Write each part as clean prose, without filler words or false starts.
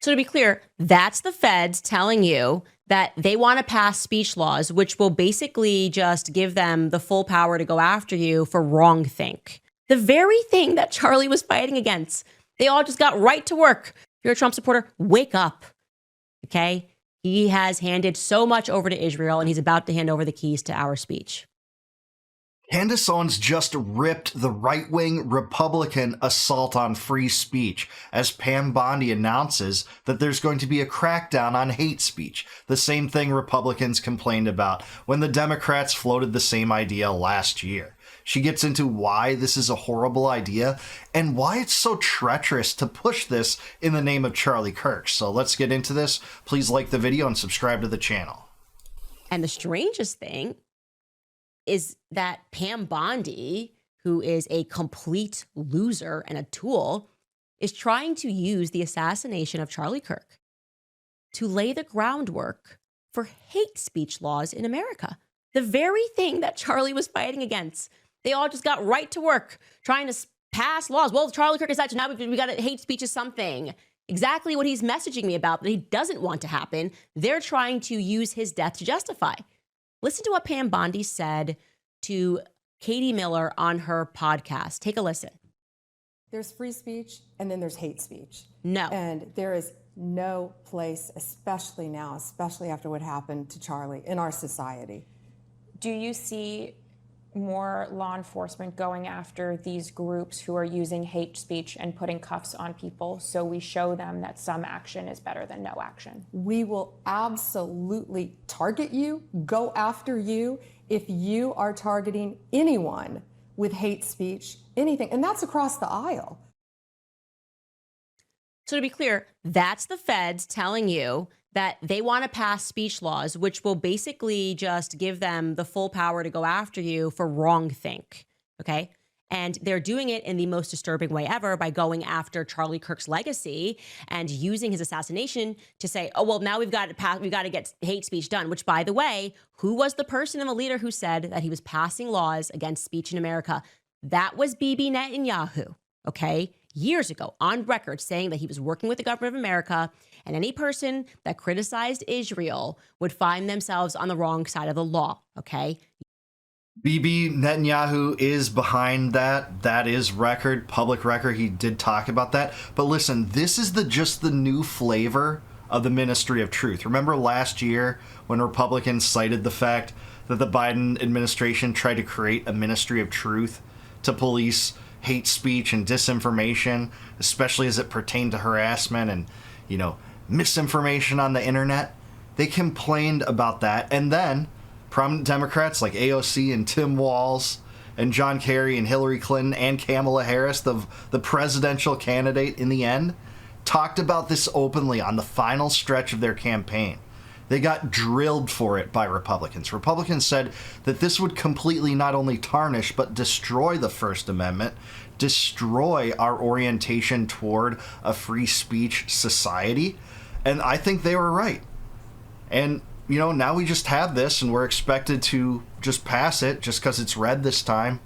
So to be clear, that's the feds telling you that they want to pass speech laws, which will basically just give them the full power to go after you for wrongthink. The very thing that Charlie was fighting against. They all just got right to work. If you're a Trump supporter, wake up. Okay? He has handed so much over to Israel, and he's about to hand over the keys to our speech. Candace Owens just ripped the right-wing Republican assault on free speech as Pam Bondi announces that there's going to be a crackdown on hate speech, the same thing Republicans complained about when the Democrats floated the same idea last year. She gets into why this is a horrible idea and why it's so treacherous to push this in the name of Charlie Kirk. So let's get into this. Please like the video and subscribe to the channel. And the strangest thing is that Pam Bondi, who is a complete loser and a tool, is trying to use the assassination of Charlie Kirk to lay the groundwork for hate speech laws in America. The very thing that Charlie was fighting against. They all just got right to work trying to pass laws. Well, Charlie Kirk is that, so now we got to hate speech is something. Exactly what he's messaging me about that he doesn't want to happen. They're trying to use his death to justify. Listen to what Pam Bondi said to Katie Miller on her podcast. Take a listen. There's free speech and then there's hate speech. No. And there is no place, especially now, especially after what happened to Charlie in our society. Do you see more law enforcement going after these groups who are using hate speech and putting cuffs on people so we show them that some action is better than no action? We will absolutely target you, go after you if you are targeting anyone with hate speech, anything, and that's across the aisle. So to be clear, that's the feds telling you that they want to pass speech laws, which will basically just give them the full power to go after you for wrongthink, okay? And they're doing it in the most disturbing way ever by going after Charlie Kirk's legacy and using his assassination to say, oh, well, now we've got to get hate speech done, which, by the way, who was the person and the leader who said that he was passing laws against speech in America? That was Bibi Netanyahu, okay? Years ago, on record, saying that he was working with the government of America, and any person that criticized Israel would find themselves on the wrong side of the law, okay? Bibi Netanyahu is behind that. That is record, public record. He did talk about that. But listen, this is just the new flavor of the Ministry of Truth. Remember last year when Republicans cited the fact that the Biden administration tried to create a Ministry of Truth to police hate speech and disinformation, especially as it pertained to harassment and, misinformation on the internet? They complained about that. And then prominent Democrats like AOC and Tim Walz and John Kerry and Hillary Clinton and Kamala Harris, the presidential candidate in the end, talked about this openly on the final stretch of their campaign. They got drilled for it by Republicans. Republicans said that this would completely not only tarnish but destroy the First Amendment, destroy our orientation toward a free speech society. And I think they were right. And, now we just have this and we're expected to just pass it just because it's red this time.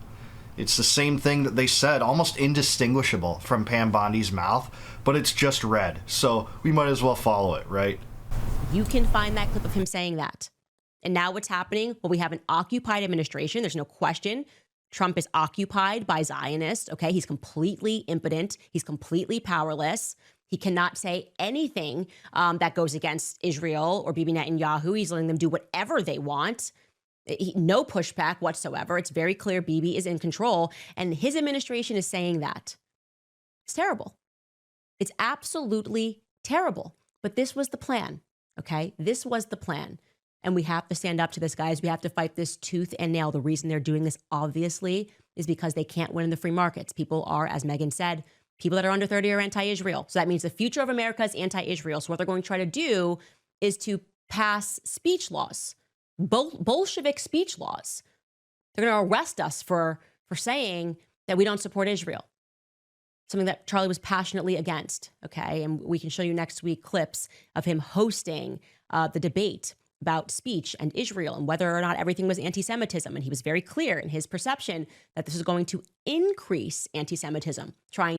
It's the same thing that they said, almost indistinguishable from Pam Bondi's mouth, but it's just red. So we might as well follow it, right? You can find that clip of him saying that. And now what's happening? Well, we have an occupied administration. There's no question. Trump is occupied by Zionists, okay? He's completely impotent. He's completely powerless. He cannot say anything that goes against Israel or Bibi Netanyahu. He's letting them do whatever they want. No pushback whatsoever. It's very clear Bibi is in control, and his administration is saying that. It's terrible. It's absolutely terrible. But this was the plan, okay? This was the plan. And we have to stand up to this, guys. We have to fight this tooth and nail. The reason they're doing this, obviously, is because they can't win in the free markets. People are, as Megan said, people that are under 30 are anti-Israel. So that means the future of America is anti-Israel. So what they're going to try to do is to pass speech laws, Bolshevik speech laws. They're going to arrest us for saying that we don't support Israel, something that Charlie was passionately against, okay? And we can show you next week clips of him hosting the debate about speech and Israel and whether or not everything was anti-Semitism. And he was very clear in his perception that this is going to increase anti-Semitism, trying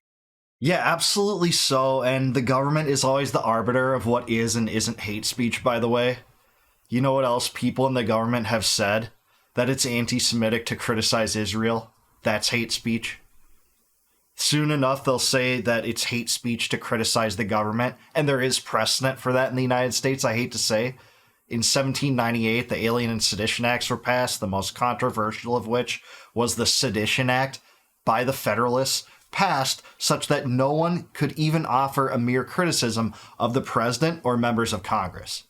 Yeah, absolutely so. And the government is always the arbiter of what is and isn't hate speech, by the way. You know what else people in the government have said? That it's anti-Semitic to criticize Israel. That's hate speech. Soon enough, they'll say that it's hate speech to criticize the government, and there is precedent for that in the United States, I hate to say. In 1798, the Alien and Sedition Acts were passed, the most controversial of which was the Sedition Act by the Federalists, passed such that no one could even offer a mere criticism of the president or members of Congress.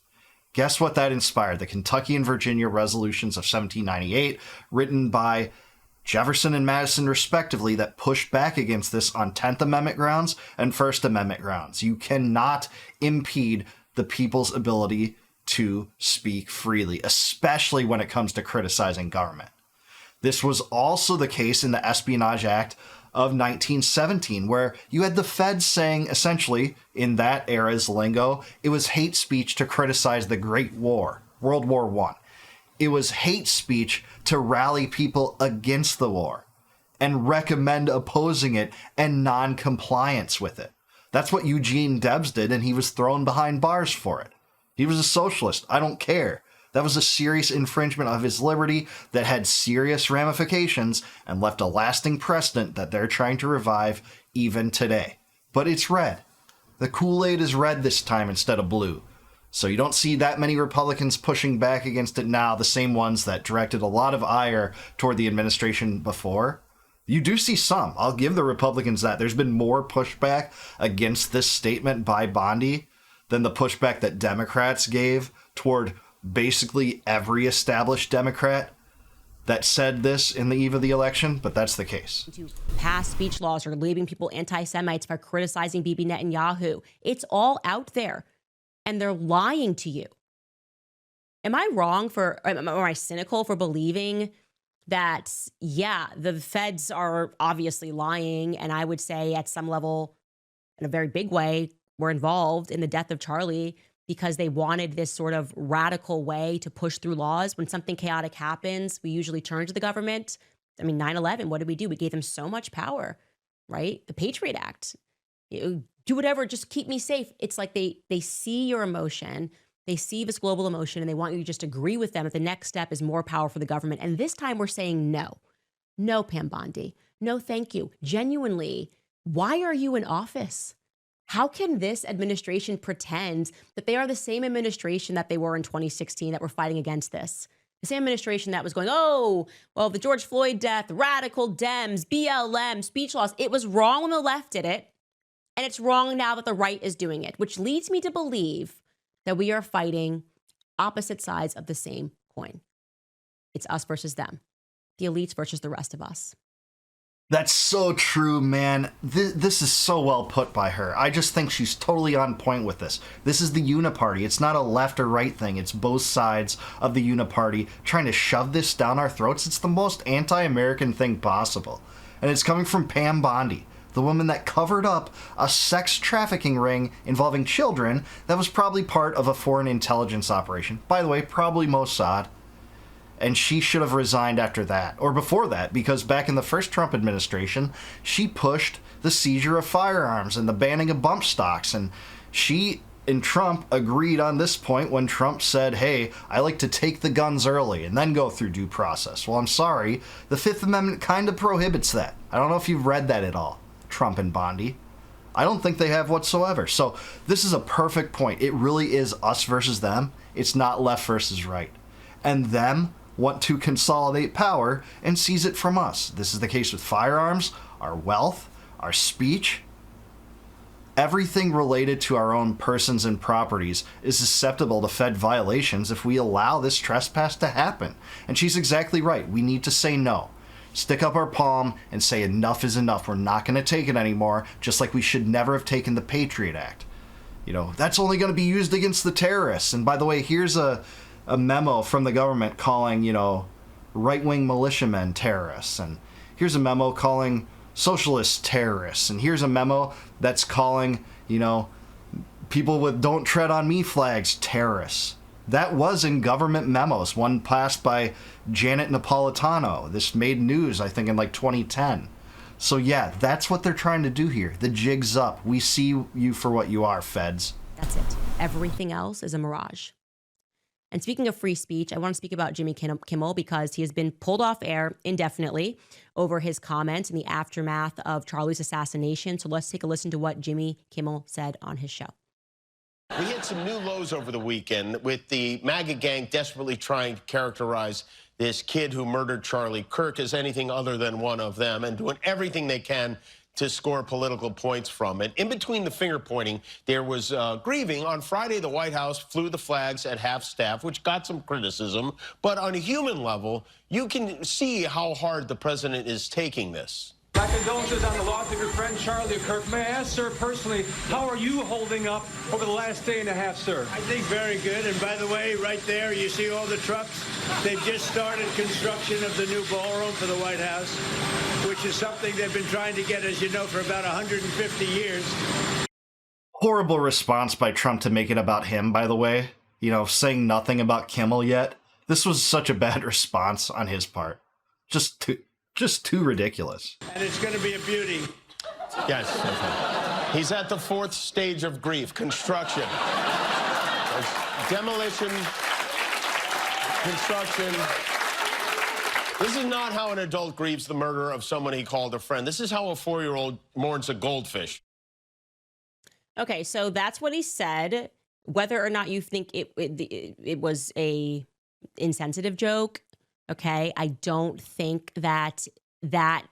Guess what that inspired? The Kentucky and Virginia resolutions of 1798, written by Jefferson and Madison respectively, that pushed back against this on 10th Amendment grounds and First Amendment grounds. You cannot impede the people's ability to speak freely, especially when it comes to criticizing government. This was also the case in the Espionage Act of 1917, where you had the feds saying, essentially, in that era's lingo, it was hate speech to criticize the Great War, World War I. It was hate speech to rally people against the war and recommend opposing it and non-compliance with it. That's what Eugene Debs did, and he was thrown behind bars for it. He was a socialist. I don't care. That was a serious infringement of his liberty that had serious ramifications and left a lasting precedent that they're trying to revive even today. But it's red. The Kool-Aid is red this time instead of blue. So you don't see that many Republicans pushing back against it now, the same ones that directed a lot of ire toward the administration before. You do see some. I'll give the Republicans that. There's been more pushback against this statement by Bondi than the pushback that Democrats gave toward basically every established Democrat that said this in the eve of the election, but that's the case. To pass speech laws or labeling people anti-Semites for criticizing Bibi Netanyahu. It's all out there, and they're lying to you. Am I wrong or am I cynical for believing that, yeah, the feds are obviously lying, and I would say at some level, in a very big way, were involved in the death of Charlie because they wanted this sort of radical way to push through laws. When something chaotic happens, we usually turn to the government. I mean, 9/11, what did we do? We gave them so much power, right? The Patriot Act. Do whatever, just keep me safe. It's like they see your emotion, they see this global emotion, and they want you to just agree with them that the next step is more power for the government. And this time we're saying no. No, Pam Bondi. No, thank you. Genuinely, why are you in office? How can this administration pretend that they are the same administration that they were in 2016 that were fighting against this? The same administration that was going, oh, well, the George Floyd death, radical Dems, BLM, speech laws. It was wrong when the left did it, and it's wrong now that the right is doing it, which leads me to believe that we are fighting opposite sides of the same coin. It's us versus them, the elites versus the rest of us. That's so true, man. This is so well put by her. I just think she's totally on point with this. This is the uni-party. It's not a left or right thing. It's both sides of the uni-party trying to shove this down our throats. It's the most anti-American thing possible. And it's coming from Pam Bondi, the woman that covered up a sex trafficking ring involving children that was probably part of a foreign intelligence operation. By the way, probably Mossad. And she should have resigned after that, or before that, because back in the first Trump administration, she pushed the seizure of firearms and the banning of bump stocks. And she and Trump agreed on this point when Trump said, hey, I like to take the guns early and then go through due process. Well, I'm sorry, the Fifth Amendment kind of prohibits that. I don't know if you've read that at all, Trump and Bondi. I don't think they have whatsoever. So this is a perfect point. It really is us versus them. It's not left versus right. And them want to consolidate power and seize it from us. This is the case with firearms, our wealth, our speech. Everything related to our own persons and properties is susceptible to Fed violations if we allow this trespass to happen. And she's exactly right. We need to say no. Stick up our palm and say enough is enough. We're not going to take it anymore, just like we should never have taken the Patriot Act. You know, that's only going to be used against the terrorists. And by the way, here's a memo from the government calling, you know, right-wing militiamen terrorists. And here's a memo calling socialists terrorists. And here's a memo that's calling, you know, people with don't tread on me flags terrorists. That was in government memos, one passed by Janet Napolitano. This made news, I think, in like 2010. So yeah, that's what they're trying to do here. The jig's up. We see you for what you are, feds. That's it. Everything else is a mirage. And speaking of free speech, I want to speak about Jimmy Kimmel because he has been pulled off air indefinitely over his comments in the aftermath of Charlie's assassination. So let's take a listen to what Jimmy Kimmel said on his show. We hit some new lows over the weekend with the MAGA gang desperately trying to characterize this kid who murdered Charlie Kirk as anything other than one of them and doing everything they can to score political points from it. In between the finger pointing, there was grieving. On Friday, the White House flew the flags at half staff, which got some criticism. But on a human level, you can see how hard the president is taking this. My condolences on the loss of your friend Charlie Kirk. May I ask, sir, personally, how are you holding up over the last day and a half, sir? I think very good. And by the way, right there, you see all the trucks? They've just started construction of the new ballroom for the White House, which is something they've been trying to get, as you know, for about 150 years. Horrible response by Trump to make it about him, by the way. You know, saying nothing about Kimmel yet. This was such a bad response on his part. Just too ridiculous. And it's going to be a beauty. Yes. He's at the fourth stage of grief, construction. Demolition, construction. This is not how an adult grieves the murder of someone he called a friend. This is how a 4-year-old mourns a goldfish. Okay, so that's what he said. Whether or not you think it was a insensitive joke, okay, I don't think that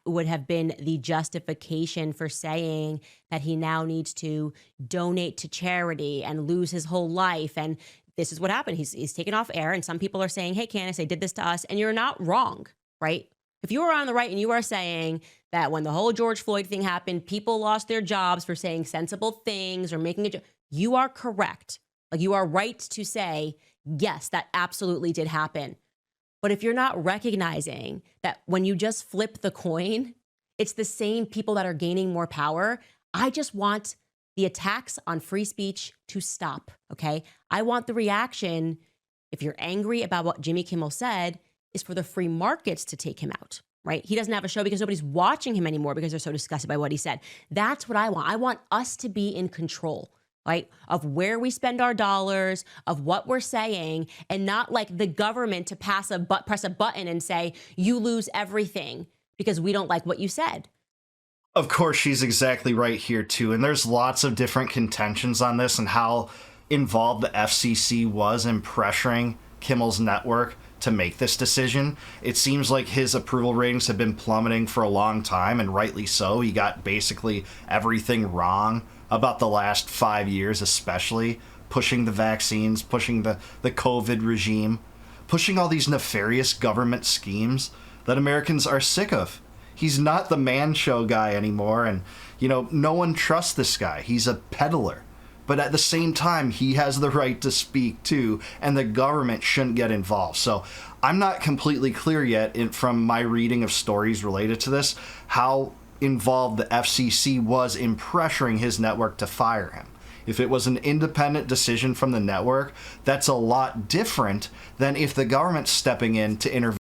would have been the justification for saying that he now needs to donate to charity and lose his whole life. And this is what happened. He's taken off air, and some people are saying, hey, Candace, they did this to us. And you're not wrong, right? If you are on the right and you are saying that when the whole George Floyd thing happened, people lost their jobs for saying sensible things or making a joke, you are correct. Like, you are right to say, yes, that absolutely did happen. But if you're not recognizing that when you just flip the coin, it's the same people that are gaining more power, I just want the attacks on free speech to stop, okay? I want the reaction, if you're angry about what Jimmy Kimmel said, is for the free markets to take him out, right? He doesn't have a show because nobody's watching him anymore because they're so disgusted by what he said. That's what I want. I want us to be in control, right, of where we spend our dollars, of what we're saying, and not like the government to press a button and say, you lose everything because we don't like what you said. Of course, she's exactly right here, too. And there's lots of different contentions on this and how involved the FCC was in pressuring Kimmel's network to make this decision. It seems like his approval ratings have been plummeting for a long time, and rightly so. He got basically everything wrong about the last 5 years, especially pushing the vaccines, pushing the COVID regime, pushing all these nefarious government schemes that Americans are sick of. He's not the man show guy anymore, and, you know, no one trusts this guy. He's a peddler. But at the same time, he has the right to speak too, and the government shouldn't get involved. So I'm not completely clear yet from my reading of stories related to this, how involved the FCC was in pressuring his network to fire him. If it was an independent decision from the network, that's a lot different than if the government's stepping in to intervene.